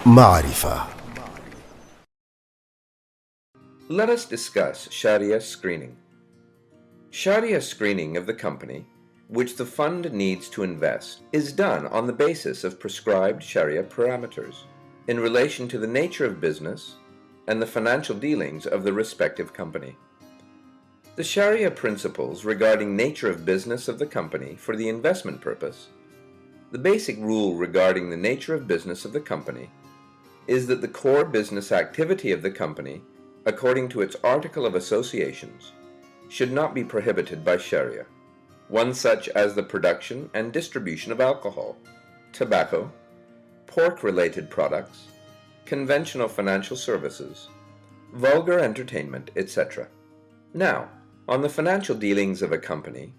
Marifa. Let us discuss Shariah screening. Shariah screening of the company, which the fund needs to invest, is done on the basis of prescribed Shariah parameters in relation to the nature of business and the financial dealings of the respective company. The Shariah principles regarding nature of business of the company for the investment purpose. The basic rule regarding the nature of business of the company is that the core business activity of the company, according to its Article of Associations, should not be prohibited by Shariah, one such as the production and distribution of alcohol, tobacco, pork-related products, conventional financial services, vulgar entertainment, etc. Now, on the financial dealings of a company,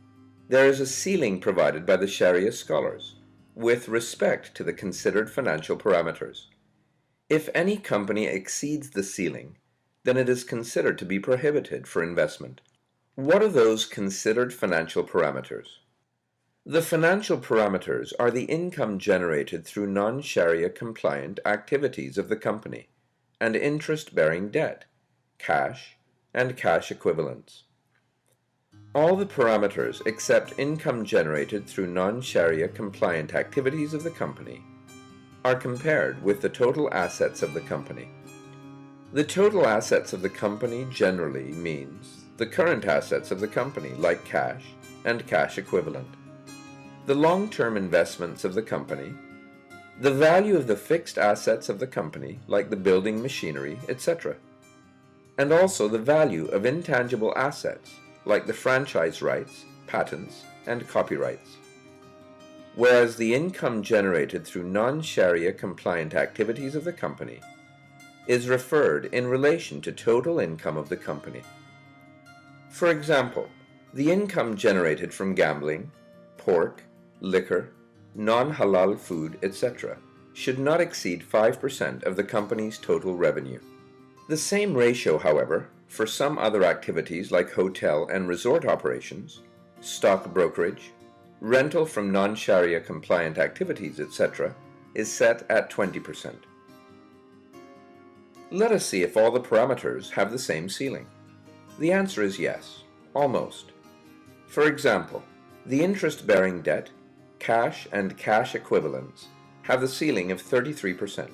there is a ceiling provided by the Shariah scholars with respect to the considered financial parameters. If any company exceeds the ceiling, then it is considered to be prohibited for investment. What are those considered financial parameters? The financial parameters are the income generated through non-Shariah compliant activities of the company and interest-bearing debt, cash, and cash equivalents. All the parameters except income generated through non-Shariah compliant activities of the company are compared with the total assets of the company. The total assets of the company generally means the current assets of the company, like cash and cash equivalent, the long-term investments of the company, the value of the fixed assets of the company, like the building machinery, etc., and also the value of intangible assets, like the franchise rights, patents, and copyrights. Whereas the income generated through non-Shariah compliant activities of the company is referred in relation to total income of the company. For example, the income generated from gambling, pork, liquor, non-halal food, etc. should not exceed 5% of the company's total revenue. The same ratio, however, for some other activities like hotel and resort operations, stock brokerage, rental from non-Shariah compliant activities, etc., is set at 20%. Let us see if all the parameters have the same ceiling. The answer is yes, almost. For example, the interest-bearing debt, cash and cash equivalents have the ceiling of 33%,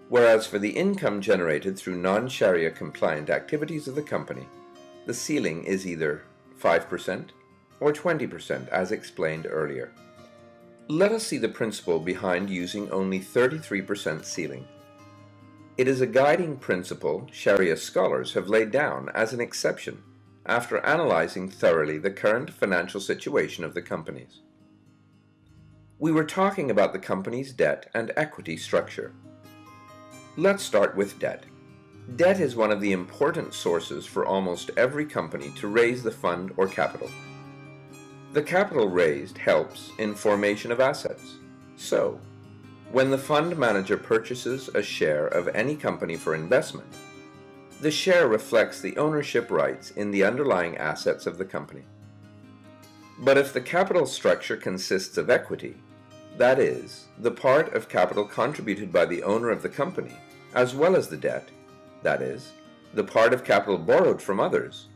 whereas for the income generated through non-Shariah compliant activities of the company, the ceiling is either 5% or 20%, as explained earlier. Let us see the principle behind using only 33% ceiling. It is a guiding principle Shariah scholars have laid down as an exception after analyzing thoroughly the current financial situation of the companies. We were talking about the company's debt and equity structure. Let's start with debt. Debt is one of the important sources for almost every company to raise the fund or capital. The capital raised helps in formation of assets. So, when the fund manager purchases a share of any company for investment, the share reflects the ownership rights in the underlying assets of the company. But if the capital structure consists of equity, that is, the part of capital contributed by the owner of the company, as well as the debt, that is, the part of capital borrowed from others,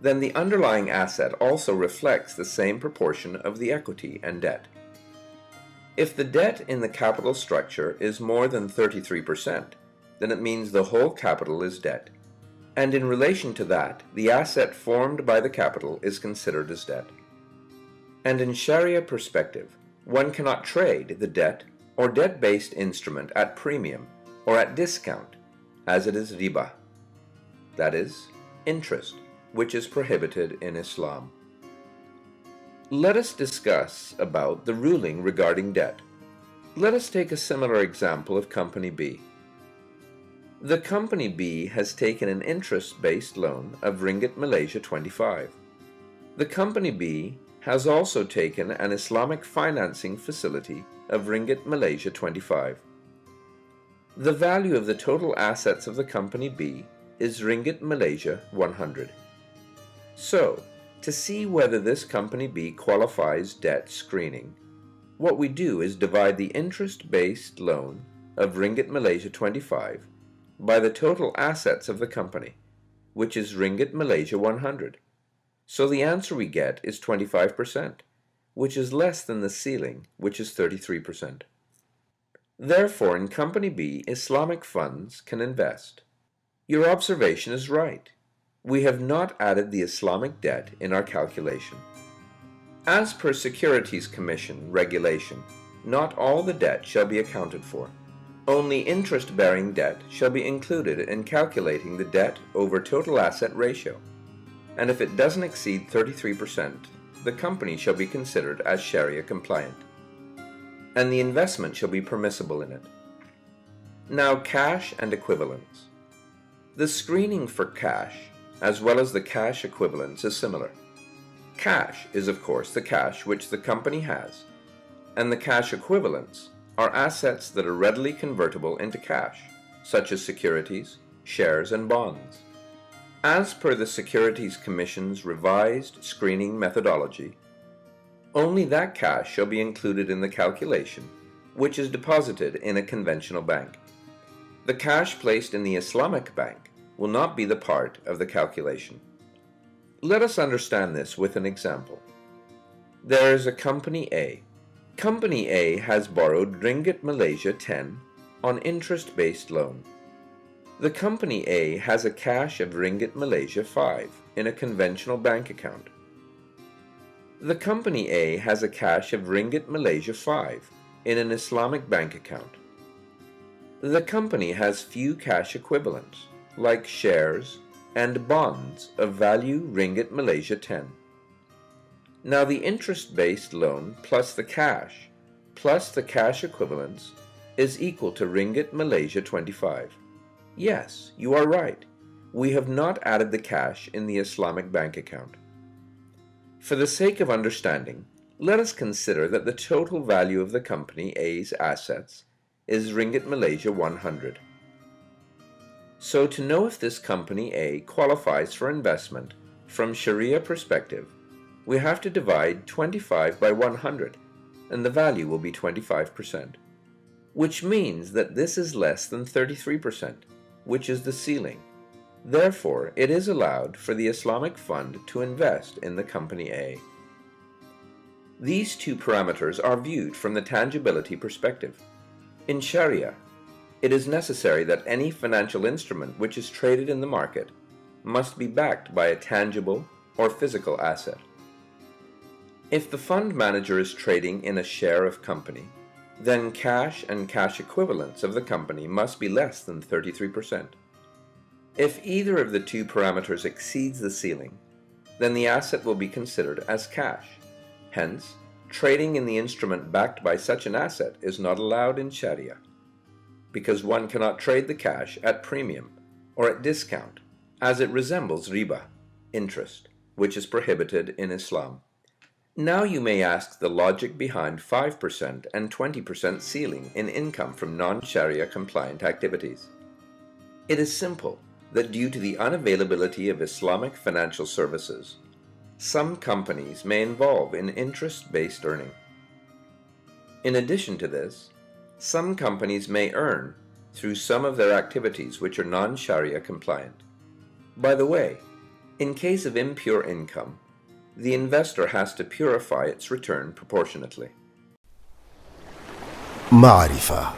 then the underlying asset also reflects the same proportion of the equity and debt. If the debt in the capital structure is more than 33%, then it means the whole capital is debt, and in relation to that, the asset formed by the capital is considered as debt. And in Shariah perspective, one cannot trade the debt or debt-based instrument at premium or at discount, as it is riba, that is, interest, which is prohibited in Islam. Let us discuss about the ruling regarding debt. Let us take a similar example of Company B. The Company B has taken an interest-based loan of Ringgit Malaysia 25. The Company B has also taken an Islamic financing facility of Ringgit Malaysia 25. The value of the total assets of the Company B is Ringgit Malaysia 100. So, to see whether this Company B qualifies debt screening, what we do is divide the interest-based loan of Ringgit Malaysia 25 by the total assets of the company, which is Ringgit Malaysia 100. So the answer we get is 25%, which is less than the ceiling, which is 33%. Therefore, in Company B, Islamic funds can invest. Your observation is right. We have not added the Islamic debt in our calculation. As per Securities Commission regulation, not all the debt shall be accounted for. Only interest-bearing debt shall be included in calculating the debt over total asset ratio, and if it doesn't exceed 33%, the company shall be considered as Sharia compliant, and the investment shall be permissible in it. Now, cash and equivalents. The screening for cash, as well as the cash equivalents, is similar. Cash is, of course, the cash which the company has, and the cash equivalents are assets that are readily convertible into cash, such as securities, shares, and bonds. As per the Securities Commission's revised screening methodology, only that cash shall be included in the calculation which is deposited in a conventional bank. The cash placed in the Islamic bank will not be the part of the calculation. Let us understand this with an example. There is a Company A. Company A has borrowed Ringgit Malaysia 10 on interest-based loan. The Company A has a cash of Ringgit Malaysia 5 in a conventional bank account. The Company A has a cash of Ringgit Malaysia 5 in an Islamic bank account. The company has few cash equivalents, like shares and bonds of value Ringgit Malaysia 10. Now the interest-based loan plus the cash equivalents is equal to Ringgit Malaysia 25. Yes, you are right. We have not added the cash in the Islamic bank account. For the sake of understanding, let us consider that the total value of the Company A's assets is Ringgit Malaysia 100. So to know if this Company A qualifies for investment from Sharia perspective, we have to divide 25 by 100, and the value will be 25%, which means that this is less than 33%, which is the ceiling. Therefore, it is allowed for the Islamic fund to invest in the Company A. These two parameters are viewed from the tangibility perspective. In Sharia, it is necessary that any financial instrument which is traded in the market must be backed by a tangible or physical asset. If the fund manager is trading in a share of company, then cash and cash equivalents of the company must be less than 33%. If either of the two parameters exceeds the ceiling, then the asset will be considered as cash. Hence, trading in the instrument backed by such an asset is not allowed in Sharia, because one cannot trade the cash at premium or at discount, as it resembles riba, interest, which is prohibited in Islam. Now you may ask the logic behind 5% and 20% ceiling in income from non-Sharia compliant activities. It is simple that due to the unavailability of Islamic financial services, some companies may involve in interest-based earning. In addition to this, some companies may earn through some of their activities which are non-Sharia compliant. By the way, in case of impure income, the investor has to purify its return proportionately. Marifa.